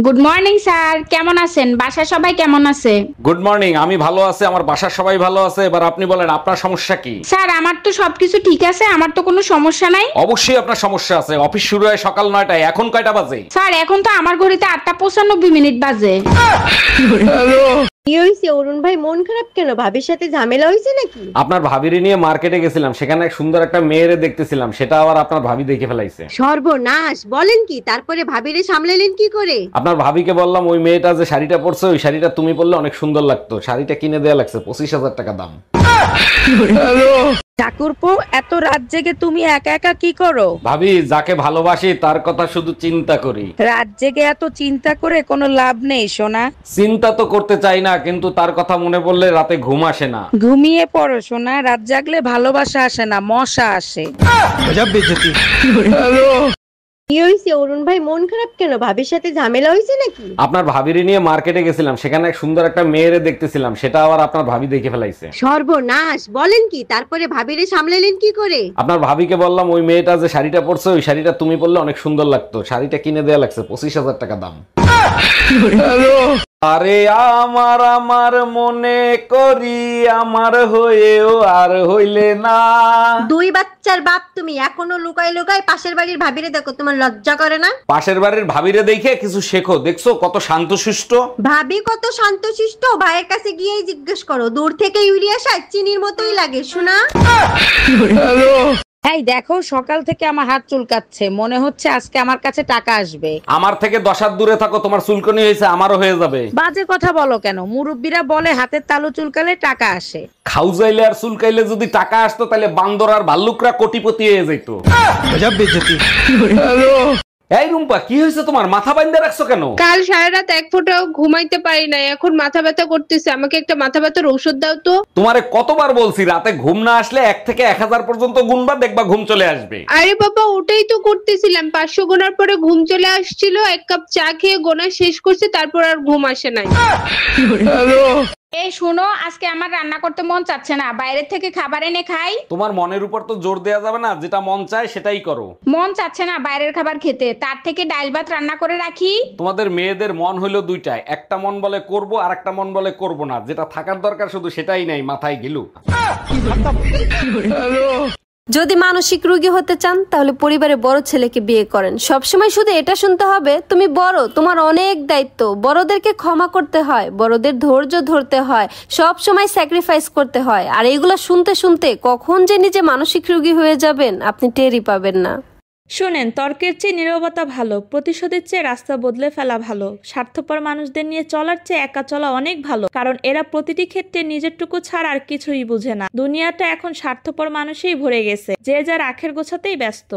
Good morning sir, কেমন আছেন? বাসায় সবাই কেমন আছে? Good morning. আমি ভালো আছি, আমার বাসার সবাই ভালো আছে। এবার আপনি বলেন, আপনার সমস্যা কি? স্যার, আমার তো সবকিছু ঠিক আছে, আমার তো কোনো সমস্যা নাই। অবশ্যই আপনার সমস্যা আছে। অফিস শুরু হয় সকাল 9টায়, এখন কয়টা বাজে? স্যার, এখন তো আমার ঘড়িতে 8:95 বাজে। কি হইছে অরুণ ভাই, মন খারাপ কেন? ভাবির সাথে ঝামেলা হইছে নাকি? আপনার ভাবিরে নিয়ে মার্কেটে গেছিলাম, সেখানে এক সুন্দর একটা মেয়েরে দেখতেছিলাম, সেটা আবার আপনার ভাবি দেখে ফেলাইছে। সর্বনাশ, বলেন কি? তারপরে ভাবিরে সামলালেন কি করে? আপনার ভাবিকে বললাম, ওই মেয়েটা যে শাড়িটা পরছে, ওই শাড়িটা তুমি পরলে অনেক সুন্দর লাগতো। শাড়িটা কিনে দেয়া লাগছে 25,000 টাকা দাম। ঠাকুরপো, এত রাত জেগে তুমি একা একা কি করো? ভাবি, যাকে ভালোবাসি তার কথা শুধু চিন্তা করি। রাত জেগে এত চিন্তা করে কোনো লাভ নেই সোনা। চিন্তা তো করতে চাই না, কিন্তু তার কথা মনে পড়লে রাতে ঘুম আসে না। ঘুমিয়ে পড়ো সোনা, রাত জাগলে ভালোবাসা আসে না, মশা আসে। কি হইছে অরুণ ভাই, মন খারাপ কেন? ভাবির সাথে ঝামেলা হইছে নাকি? আপনার ভাবিরে নিয়ে মার্কেটে গেছিলাম, সেখানে এক সুন্দর একটা মেয়েরে দেখতেছিলাম, সেটা আবার আপনার ভাবি দেখে ফেলাইছে। সর্বনাশ, বলেন কি? তারপরে ভাবিরে সামলালেন কি করে? আপনার ভাবিকে বললাম, ওই মেয়েটা যে শাড়িটা পরছে, ওই শাড়িটা তুমি পরলে অনেক সুন্দর লাগতো। শাড়িটা কিনে দেয়া লাগছে 25,000 টাকা দাম। আরে আমার আমার মনে করি, আমার হয়েও আর হইলে না। দুই বাচ্চার বাপ তুমি, এখনো লুকাই লুকাই পাশের বাড়ির ভাবিরে দেখো, তোমার লজ্জা করে না? পাশের বাড়ির ভাবিরে দেখে কিছু শেখো। দেখছো কত শান্তশিষ্ট। ভাবি কত শান্তশিষ্ট, ভাইয়ের কাছে গিয়েই জিজ্ঞেস করো। দূর থেকে ইউরিয়া সার চিনির মতোই লাগে শোনা। এই দেখো, সকাল থেকে আমার হাত চুলকাচ্ছে, মনে হচ্ছে আজকে আমার কাছে টাকা আসবে। আমার থেকে 10 হাত দূরে থাকো, তোমার চুলকনি হয়েছে, আমারও হয়ে যাবে। বাজে কথা বলো কেন? মুরব্বীরা বলে হাতের তালু চুলকালে টাকা আসে। খাউজাইলে আর চুলকাইলে যদি টাকা আসতো, তাহলে বান্দর আর ভাল্লুকরা কোটিপতি হয়ে যেত। এই রুম্পা, কি হয়েছে তোমার? মাথা বাইন্ধে রাখছো কেন? কাল সারা রাত এক ফোঁটাও ঘুমাইতে পারি নাই, এখন মাথা ব্যথা করতেছে। আমাকে একটা মাথা ব্যথার ঔষধ দাও তো। তোমারে কতবার বলছি, রাতে ঘুম না আসলে 1 থেকে 1000 পর্যন্ত গুনবা, দেখবা ঘুম চলে আসবে। আরে বাবা, ওটাই তো করতেছিলাম। 500 গোনার পরে ঘুম চলে আসছিল, 1 কাপ চা খেয়ে গোনা শেষ করছে, তারপর আর ঘুম আসে নাই। এই শুনো, আজকে আমার রান্না করতে মন চাচ্ছে না, বাইরে থেকে খাবার এনে খাই। তোমার মনের উপর তো জোর দেয়া যাবে না, যেটা মন চায় সেটাই করো। মন চাচ্ছে না বাইরের খাবার খেতে, তার থেকে ডাল ভাত রান্না করে রাখি। তোমাদের মেয়েদের মন হইলো দুইটাই, একটা মন বলে করব আর একটা মন বলে করব না। যেটা থাকার দরকার শুধু সেটাই নাই, মাথায় গিলু। যদি মানসিক রোগী হতে চান তাহলে পরিবারে বড় ছেলেকে বিয়ে করেন। সবসময় শুধু এটা শুনতে হবে, তুমি বড়, তোমার অনেক দায়িত্ব, বড়দেরকে ক্ষমা করতে হয়, বড়দের ধৈর্য ধরতে হয়, সব সময় স্যাক্রিফাইস করতে হয়। আর এগুলো শুনতে শুনতে কখন যে নিজে মানসিক রোগী হয়ে যাবেন আপনি টেরই পাবেন না। শোনেন, তর্কের চেয়ে নীরবতা ভালো, প্রতিশোধের চেয়ে রাস্তা বদলে ফেলা ভালো, স্বার্থপর মানুষদের নিয়ে চলার চেয়ে একা চলা অনেক ভালো। কারণ এরা প্রতিটি ক্ষেত্রে নিজেরটুকু ছাড়া আর কিছুই বুঝে না। দুনিয়াটা এখন স্বার্থপর মানুষেই ভরে গেছে, যে যার আখের গোছাতেই ব্যস্ত।